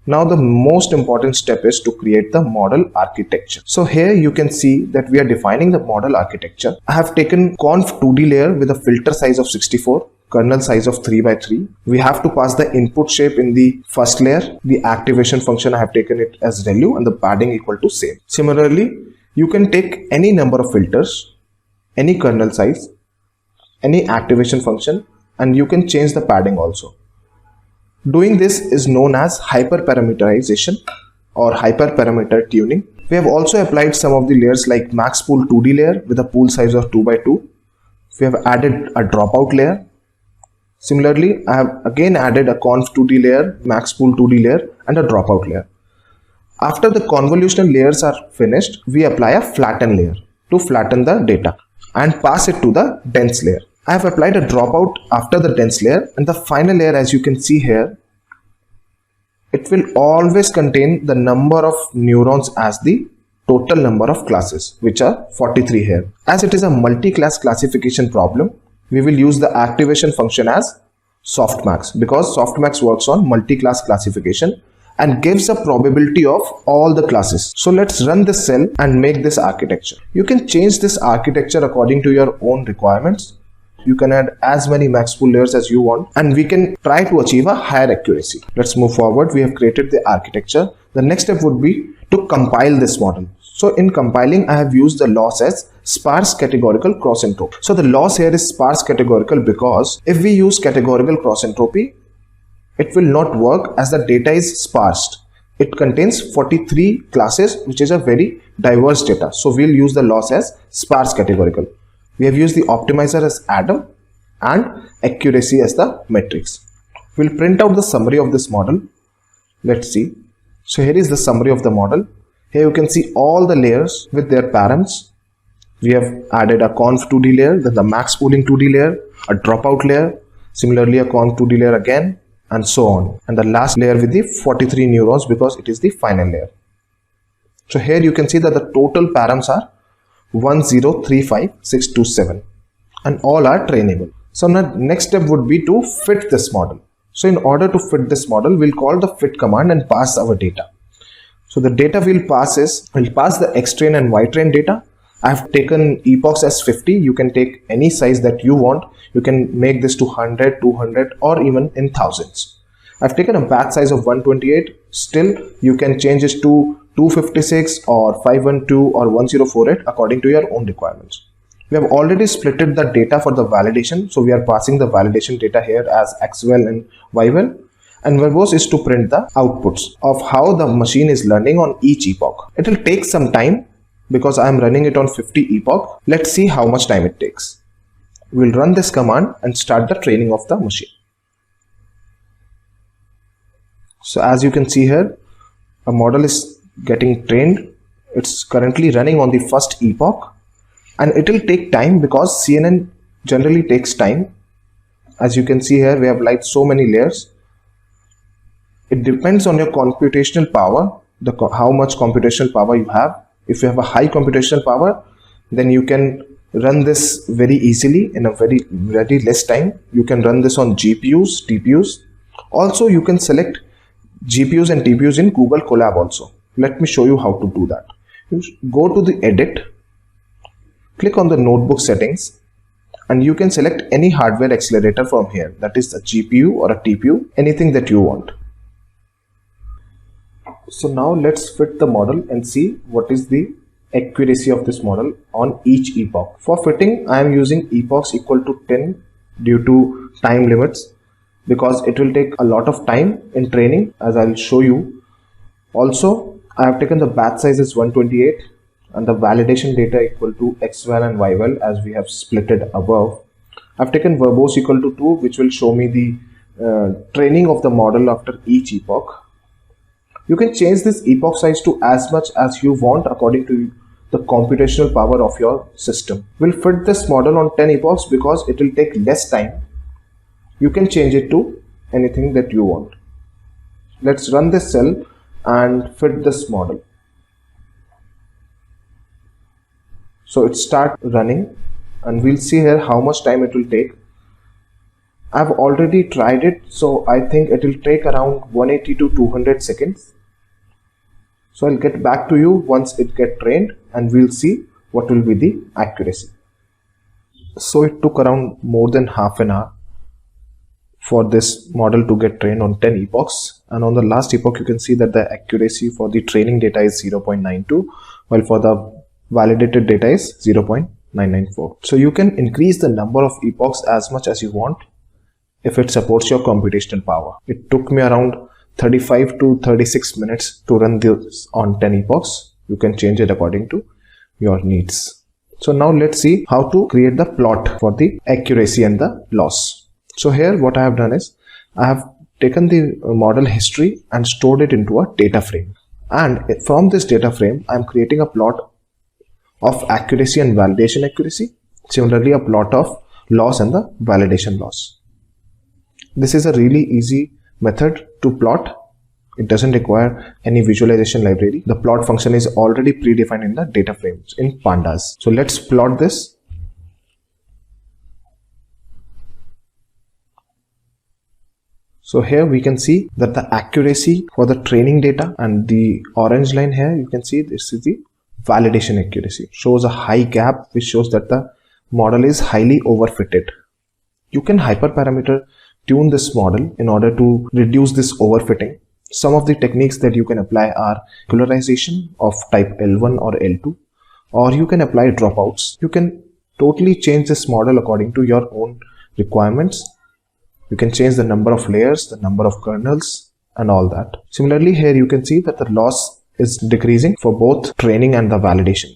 Now the most important step is to create the model architecture. So here you can see that we are defining the model architecture. I have taken conf 2D layer with a filter size of 64, kernel size of 3 by 3. We have to pass the input shape in the first layer. The activation function, I have taken it as ReLU, and the padding equal to same. Similarly, you can take any number of filters, any kernel size, any activation function, and you can change the padding also. Doing this is known as hyperparameterization or hyperparameter tuning. We have also applied some of the layers like max pool 2D layer with a pool size of 2 by 2. We have added a dropout layer. Similarly, I have again added a conf 2D layer, max pool 2D layer, and a dropout layer. After the convolutional layers are finished, we apply a flatten layer to flatten the data and pass it to the dense layer. I have applied a dropout after the dense layer, and the final layer, as you can see here, it will always contain the number of neurons as the total number of classes, which are 43 here. As it is a multi-class classification problem, we will use the activation function as softmax, because softmax works on multi-class classification and gives a probability of all the classes. So let's run this cell and make this architecture. You can change this architecture according to your own requirements. You can add as many max pool layers as you want, and we can try to achieve a higher accuracy. Let's move forward. We have created the architecture. The next step would be to compile this model. So in compiling, I have used the loss as sparse categorical cross entropy. So the loss here is sparse categorical because if we use categorical cross entropy, it will not work as the data is sparse. It contains 43 classes, which is a very diverse data. So we'll use the loss as sparse categorical. We have used the optimizer as Adam and accuracy as the matrix. We'll print out the summary of this model. Let's see. So here is the summary of the model. Here you can see all the layers with their params. We have added a conf 2D layer, then the max pooling 2D layer, a dropout layer, similarly a conf 2D layer again, and so on. And the last layer with the 43 neurons because it is the final layer. So here you can see that the total params are 1035627 and all are trainable. So now next step would be to fit this model. So in order to fit this model, we'll call the fit command and pass our data. So the data we'll pass the X-train and Y-train data. I have taken epochs as 50. You can take any size that you want. You can make this to 100, 200 or even in thousands. I've taken a batch size of 128. Still, you can change it to 256 or 512 or 1048 according to your own requirements. We have already splitted the data for the validation. So we are passing the validation data here as XVAL and YVAL. And verbose is to print the outputs of how the machine is learning on each epoch. It will take some time because I am running it on 50 epoch. Let's see how much time it takes. We'll run this command and start the training of the machine. So as you can see here, a model is getting trained. It's currently running on the first epoch and it will take time because CNN generally takes time. As you can see here, we have like so many layers. It depends on your computational power, how much computational power you have. If you have a high computational power, then you can run this very easily in a very less time. You can run this on GPUs, TPUs. Also, you can select GPUs and TPUs in Google Colab also. Let me show you how to do that. You go to the edit, click on the notebook settings, and you can select any hardware accelerator from here. That is a GPU or a TPU, anything that you want. So now let's fit the model and see what is the accuracy of this model on each epoch. For fitting, I am using epochs equal to 10 due to time limits because it will take a lot of time in training, as I'll show you. Also, I have taken the batch size as 128 and the validation data equal to XVAL and YVAL as we have splitted above. I've taken verbose equal to 2, which will show me the training of the model after each epoch. You can change this epoch size to as much as you want according to the computational power of your system. We'll fit this model on 10 epochs because it will take less time. You can change it to anything that you want. Let's run this cell and fit this model. So it start running and we'll see here how much time it will take. I've already tried it, so I think it will take around 180 to 200 seconds. So I'll get back to you once it gets trained and we'll see what will be the accuracy. So it took around more than half an hour for this model to get trained on 10 epochs, and on the last epoch you can see that the accuracy for the training data is 0.92, while for the validated data is 0.994. So you can increase the number of epochs as much as you want if it supports your computational power. It took me around 35 to 36 minutes to run this on 10 epochs. You can change it according to your needs. So now let's see how to create the plot for the accuracy and the loss. So here what I have done is I have taken the model history and stored it into a data frame, and from this data frame I am creating a plot of accuracy and validation accuracy, similarly a plot of loss and the validation loss. This is a really easy method to plot. It doesn't require any visualization library. The plot function is already predefined in the data frames in pandas. So let's plot this. So here we can see that the accuracy for the training data, and the orange line here you can see this is the validation accuracy, shows a high gap which shows that the model is highly overfitted. You can hyperparameter tune this model in order to reduce this overfitting. Some of the techniques that you can apply are regularization of type L1 or L2, or you can apply dropouts. You can totally change this model according to your own requirements. You can change the number of layers, the number of kernels, and all that. Similarly, here you can see that the loss is decreasing for both training and the validation.